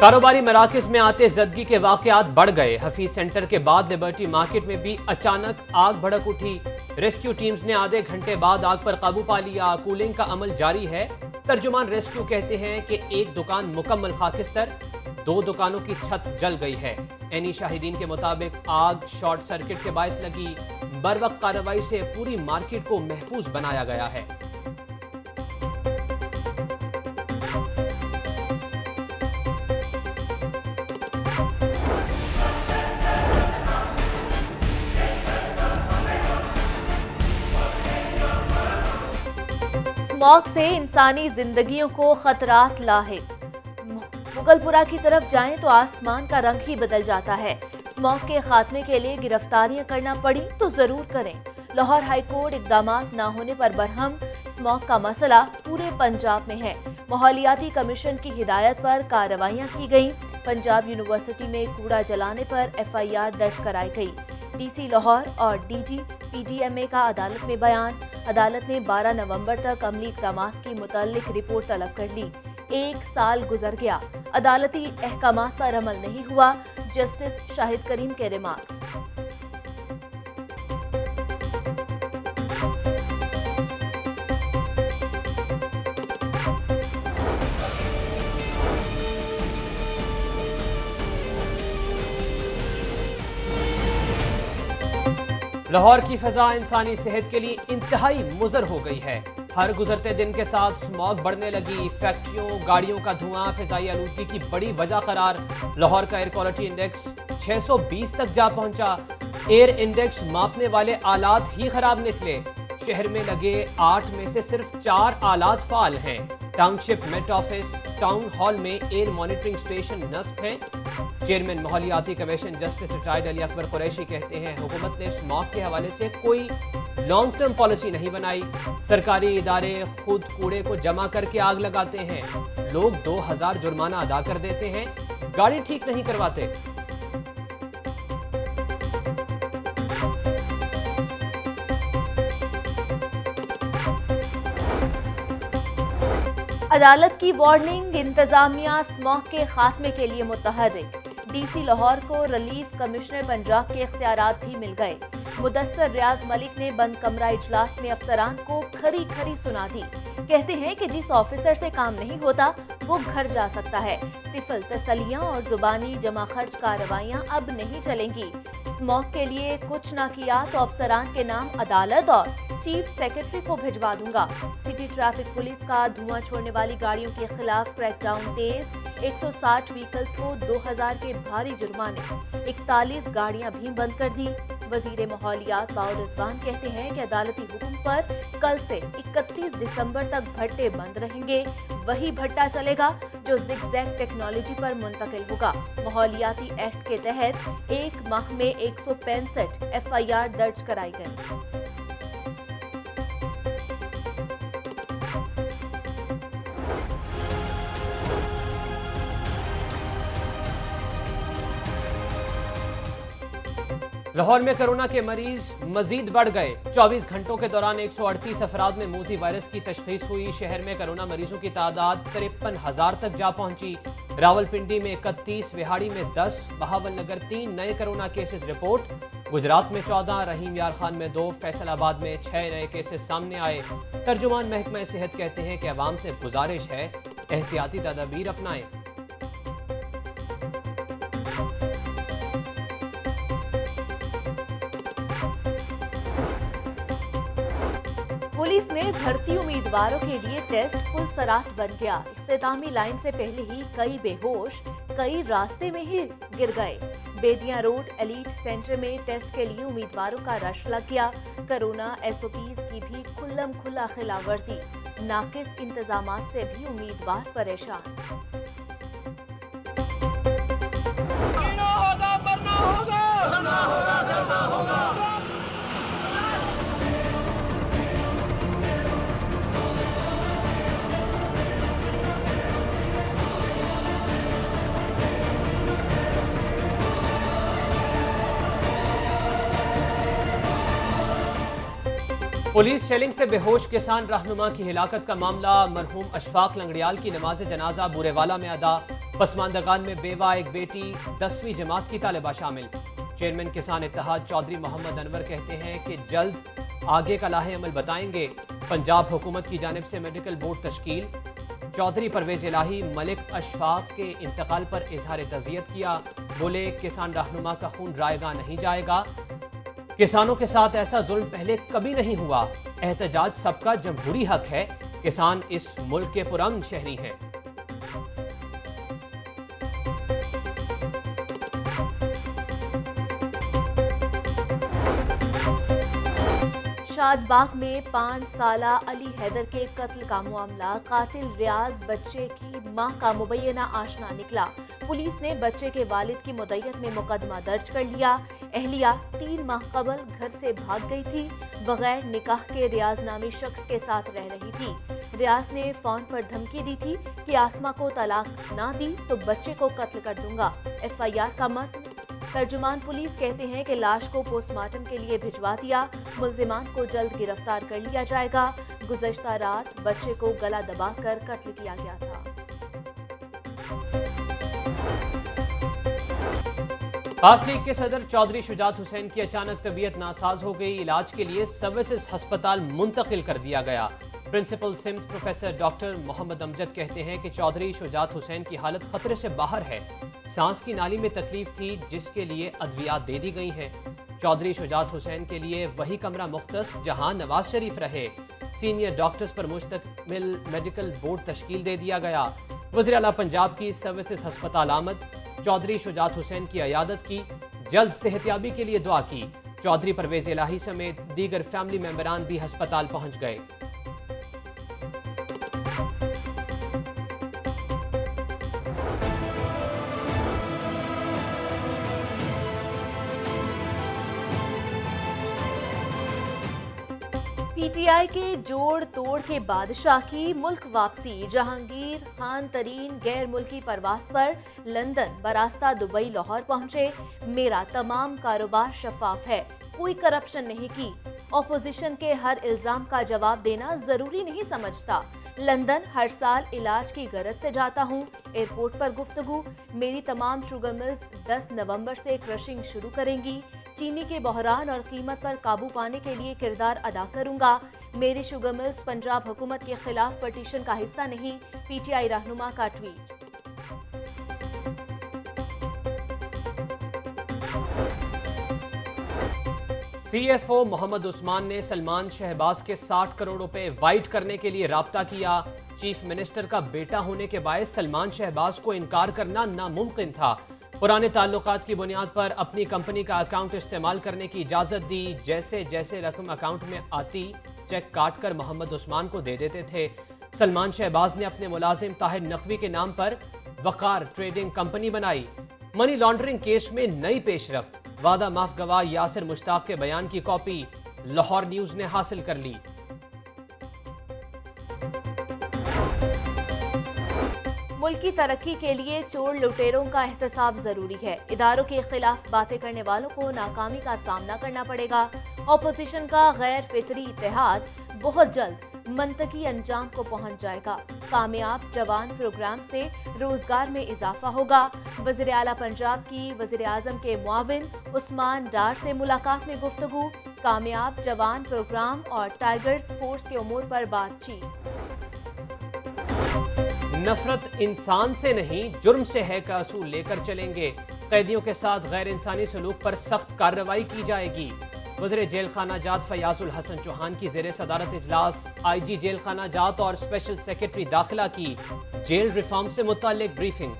कारोबारी मराकज में आते जदगी के वाकयात बढ़ गए। हफीज सेंटर के बाद लिबर्टी मार्केट में भी अचानक आग भड़क उठी। रेस्क्यू टीम्स ने आधे घंटे बाद आग पर काबू पा लिया। कूलिंग का अमल जारी है। तर्जुमान रेस्क्यू कहते हैं कि एक दुकान मुकम्मल खाकिस्तर, 2 दुकानों की छत जल गई है। एनी शाहिदीन के मुताबिक आग शॉर्ट सर्किट के बायस लगी। बरवक्त कार्रवाई से पूरी मार्केट को महफूज बनाया गया है। स्मॉग से इंसानी जिंदगियों को खतरात लाहिक। मुगलपुरा की तरफ जाएं तो आसमान का रंग ही बदल जाता है। स्मॉग के खात्मे के लिए गिरफ्तारियां करना पड़ी तो जरूर करें। लाहौर हाईकोर्ट इकदामात न होने पर बरहम। स्मॉग का मसला पूरे पंजाब में है। माहौलियाती कमीशन की हिदायत पर कार्रवाइयां की गईं। पंजाब यूनिवर्सिटी में कूड़ा जलाने पर FIR दर्ज कराई गई। DC लाहौर और DG PDMA का अदालत में बयान। अदालत ने 12 नवंबर तक अमली इक़दामात की मुतल्लिक रिपोर्ट तलब कर ली। 1 साल गुजर गया, अदालती अहकामात पर अमल नहीं हुआ। जस्टिस शाहिद करीम के रिमार्क्स। लाहौर की फ़ज़ा इंसानी सेहत के लिए इंतहाई मुज़र हो गई है। हर गुजरते दिन के साथ स्मॉग बढ़ने लगी। फैक्ट्रियों, गाड़ियों का धुआं फ़िज़ाई आलूदगी की बड़ी वजह करार। लाहौर का एयर क्वालिटी इंडेक्स 620 तक जा पहुंचा। एयर इंडेक्स मापने वाले आलात ही खराब निकले। शहर में लगे 8 में से सिर्फ 4 आलात फ़ाल हैं। Township met office, town hall में एयर मॉनिटरिंग स्टेशन नस्ब हैं। चेयरमैन माहौलियाती commission justice retired Ali Akbar Qureshi कहते हैं हुकूमत ने स्मॉग के हवाले से कोई लॉन्ग टर्म पॉलिसी नहीं बनाई। सरकारी इदारे खुद कूड़े को जमा करके आग लगाते हैं। लोग 2000 जुर्माना अदा कर देते हैं, गाड़ी ठीक नहीं करवाते। अदालत की वार्निंग। इंतजामिया स्मॉग के खात्मे के लिए मुतहर्रिक। DC लाहौर को रिलीफ कमिश्नर पंजाब के इख्तियारात भी मिल गए। मुदस्सर रियाज मलिक ने बंद कमरा इजलास में अफसरान को खरी खरी सुना दी। कहते हैं कि जिस ऑफिसर से काम नहीं होता वो घर जा सकता है। तिफल तसलियां और जुबानी जमा खर्च कार्रवाइयां अब नहीं चलेंगी। स्मॉग के लिए कुछ ना किया तो अफसरान के नाम अदालत और चीफ सेक्रेटरी को भिजवा दूंगा। सिटी ट्रैफिक पुलिस का धुआं छोड़ने वाली गाड़ियों के खिलाफ क्रैकडाउन तेज। 160 व्हीकल्स को 2000 के भारी जुर्माने। 41 गाड़ियां भी बंद कर दी। वजीर माहौलियात बाउल रिजवान कहते हैं कि अदालती हुक्म पर कल से 31 दिसंबर तक भट्टे बंद रहेंगे। वही भट्टा चलेगा जो जिगजैग टेक्नोलॉजी पर मुंतकिल होगा। माहौलियाती एक्ट के तहत 1 माह में 165 FIR दर्ज कराई गई। लाहौर में कोरोना के मरीज मजीद बढ़ गए। 24 घंटों के दौरान 138 अफराद में मूजी वायरस की तशखीस हुई। शहर में कोरोना मरीजों की तादाद 53,000 तक जा पहुंची। रावलपिंडी में 31, विहाड़ी में 10, बहावल नगर 3 नए कोरोना केसेस रिपोर्ट। गुजरात में 14, रहीम यार खान में 2, फैसलाबाद में 6 नए केसेस सामने आए। तर्जुमान महकमा सेहत कहते हैं कि अवाम से गुजारिश है एहतियाती तदाबीर अपनाएं। पुलिस में भर्ती उम्मीदवारों के लिए टेस्ट पुलसरात बन गया। इख्तितामी लाइन से पहले ही कई बेहोश, कई रास्ते में ही गिर गए। बेदियां रोड एलीट सेंटर में टेस्ट के लिए उम्मीदवारों का रश लग गया। कोरोना SOPs की भी खुल्लम खुल्ला खिलाफवर्जी। नाकिस इंतजामात से भी उम्मीदवार परेशान। पुलिस शेलिंग से बेहोश किसान रहनुमा की हिलाकत का मामला। मरहूम अशफाक लंगड़ियाल की नमाज जनाजा बुरेवाला में अदा। पसमानदगान में बेवा एक बेटी 10वीं जमात की तालिबा शामिल। चेयरमैन किसान इत्तेहाद चौधरी मोहम्मद अनवर कहते हैं कि जल्द आगे का लाहे अमल बताएंगे। पंजाब हुकूमत की जानिब से मेडिकल बोर्ड तश्कील। चौधरी परवेज इलाही मलिक अशफाक के इंतकाल पर इजहार तज़ियत किया। बोले किसान रहनुमा का खून रायगा नहीं जाएगा। किसानों के साथ ऐसा जुल्म पहले कभी नहीं हुआ। एहतजाज सबका जमहूरी हक है। किसान इस मुल्क के पुरअमन शहरी हैं। शादबाग में 5 साला अली हैदर के कत्ल का मामला। कातिल रियाज बच्चे की मां का मुबैना आशना निकला। पुलिस ने बच्चे के वालिद की मुद्दत में मुकदमा दर्ज कर लिया। अहलिया 3 माह कबल घर से भाग गई थी। बगैर निकाह के रियाज नामी शख्स के साथ रह रही थी। रियाज ने फोन पर धमकी दी थी कि आसमा को तलाक ना दी तो बच्चे को कत्ल कर दूंगा। FIR का मतन। तर्जुमान पुलिस कहते हैं कि लाश को पोस्टमार्टम के लिए भिजवा दिया। मुल्जिमान को जल्द गिरफ्तार कर लिया जाएगा। गुज़श्ता रात बच्चे को गला दबाकर कत्ल किया गया था। काफ लीग के सदर चौधरी शुजात हुसैन की अचानक तबीयत नासाज हो गई। इलाज के लिए सर्विसेज अस्पताल मुंतकिल कर दिया गया। Principal SIMS professor doctor Mohammad Amjad कहते हैं कि चौधरी शुजात हुसैन की हालत खतरे से बाहर है। सांस की नाली में तकलीफ थी जिसके लिए अद्वियात दे दी गई हैं। चौधरी शुजात हुसैन के लिए वही कमरा मुख्तस जहां नवाज शरीफ रहे। सीनियर डॉक्टर्स पर मुश्तमिल मेडिकल बोर्ड तश्कील दे दिया गया। वज़ीर आला पंजाब की सर्विसेज अस्पताल आमद। चौधरी शुजात हुसैन की अयादत की। जल्द सेहतियाबी के लिए दुआ की। चौधरी परवेज इलाही समेत दीगर फैमिली मेंबरान भी अस्पताल पहुंच गए। PTI के जोड़ तोड़ के बादशाह की मुल्क वापसी। जहांगीर खान तरीन गैर मुल्की परवास पर लंदन बरास्ता दुबई लाहौर पहुंचे। मेरा तमाम कारोबार शफाफ है, कोई करप्शन नहीं की। ऑपोजिशन के हर इल्जाम का जवाब देना जरूरी नहीं समझता। लंदन हर साल इलाज की गरज से जाता हूँ। एयरपोर्ट पर गुफ्तगू। मेरी तमाम शुगर मिल्स 10 नवंबर से क्रशिंग शुरू करेंगी। चीनी के बहरान और कीमत पर काबू पाने के लिए किरदार अदा करूंगा। मेरी शुगर मिल्स पंजाब हुकूमत के खिलाफ पटिशन का हिस्सा नहीं। PTI रहनुमा का ट्वीट। CFO मोहम्मद उस्मान ने सलमान शहबाज के 60 करोड़ रुपए वाइट करने के लिए राब्ता किया। चीफ मिनिस्टर का बेटा होने के बायस सलमान शहबाज को इनकार करना नामुमकिन था। पुराने ताल्लुकात की बुनियाद पर अपनी कंपनी का अकाउंट इस्तेमाल करने की इजाज़त दी। जैसे जैसे रकम अकाउंट में आती चेक काट कर मोहम्मद उस्मान को दे देते थे। सलमान शहबाज ने अपने मुलाजिम ताहिर नकवी के नाम पर वकार ट्रेडिंग कंपनी बनाई। मनी लॉन्ड्रिंग केस में नई पेशरफ्त। वादा माफ गवाह यासिर मुश्ताक के बयान की कॉपी लाहौर न्यूज़ ने हासिल कर ली। मुल्क की तरक्की के लिए चोर लुटेरों का एहतसाब जरूरी है। इदारों के खिलाफ बातें करने वालों को नाकामी का सामना करना पड़ेगा। ऑपोजिशन का गैर फितरी इत्तेहाद बहुत जल्द मंतकी अंजाम को पहुंच जाएगा। कामयाब जवान प्रोग्राम से रोजगार में इजाफा होगा। वज़ीर आला पंजाब की वज़ीर आज़म के मुआविन उस्मान डार से मुलाकात में गुफ्तगू। कामयाब जवान प्रोग्राम और टाइगर्स फोर्स के उमूर पर बातचीत। नफरत इंसान से नहीं जुर्म से है का असूल लेकर चलेंगे। कैदियों के साथ गैर इंसानी सलूक पर सख्त कार्रवाई की जाएगी। वज़ीर जेल खाना जात फयाजुल हसन चौहान की ज़ेरे सदारत इजलास। IG जेल खाना जात और स्पेशल सेक्रेटरी दाखिला की जेल रिफॉर्म से मुताल्लिक ब्रीफिंग।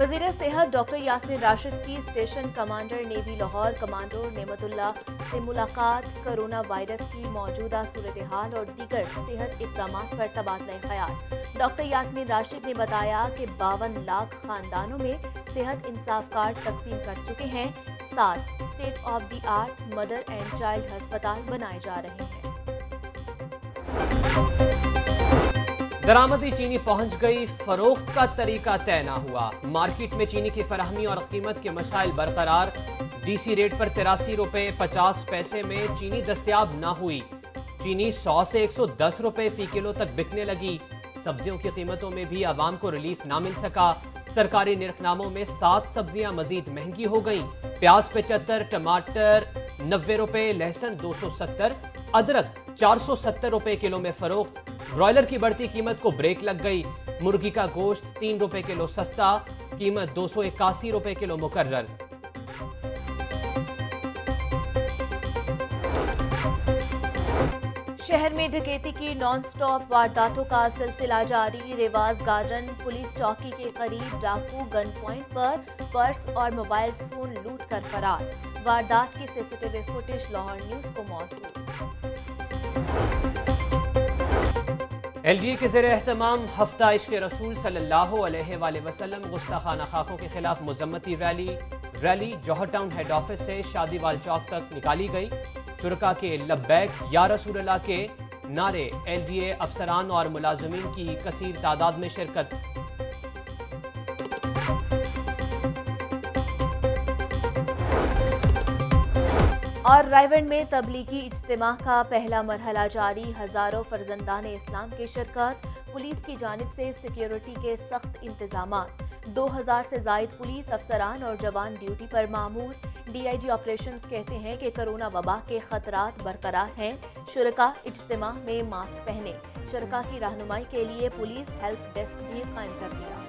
वज़ीर सेहत डॉक्टर यास्मीन राशिद की station commander navy Lahore commando Nematullah से मुलाकात। कोरोना वायरस की मौजूदा सूरत हाल और दीगर सेहत इक़दामात पर तबादला ख्याल। डॉक्टर यास्मीन राशिद ने बताया कि 52 लाख खानदानों में सेहत इंसाफ कार्ड तकसीम कर चुके हैं। 7 state of the art mother and child अस्पताल बनाए जा रहे हैं। दरामदी चीनी पहुंच गई, फरोख्त का तरीका तय न हुआ। मार्केट में चीनी की फराहमी और कीमत के मसाइल बरकरार। DC रेट पर 83 रुपये 50 पैसे में चीनी दस्तयाब न हुई। चीनी 100 से 110 रुपये फी किलो तक बिकने लगी। सब्जियों की कीमतों में भी आवाम को रिलीफ ना मिल सका। सरकारी निर्खनामों में 7 सब्जियां मजीद महंगी हो गईं। प्याज 75, टमाटर 90 रुपए, लहसुन 270, अदरक 470 रुपए किलो में फरोख्त। ब्रॉयलर की बढ़ती कीमत को ब्रेक लग गई। मुर्गी का गोश्त 3 रुपए किलो सस्ता, कीमत 281 रुपए किलो मुकर्रर। शहर में डकैती की नॉन स्टॉप वारदातों का सिलसिला जारी। रेवाज गार्डन पुलिस चौकी के करीब डाकू गन पॉइंट पर पर्स और मोबाइल फोन लूट कर फरार। वारदात की सीसीटीवी फुटेज लाहौर न्यूज को मौसूल। LGA के ज़ेर एहतमाम हफ्ता इश्क़ रसूल सल्लल्लाहु अलैहि वसल्लम गुस्ताखाना खाकों के खिलाफ मजम्मती रैली जौहर टाउन हेड ऑफिस से शादीवाल चौक तक निकाली गई। शुरका के लब्बैक या रसूल अल्लाह के नारे, LGA अफसरान और मुलाजमीन की कसीर तादाद में शिरकत। और रायवंड में तबलीगी इज्तिमा का पहला मरहला जारी। हजारों फर्जंदान इस्लाम की शिरकत। पुलिस की जानिब से सिक्योरिटी के सख्त इंतजामात। 2000 से जायद पुलिस अफसरान और जवान ड्यूटी पर मामूर। DIG ऑपरेशंस कहते हैं कि कोरोना वबा के खतरात बरकरार हैं। शुरका इज्तिमा में मास्क पहने। शुरका की रहनुमाई के लिए पुलिस हेल्प डेस्क भी कायम कर दिया।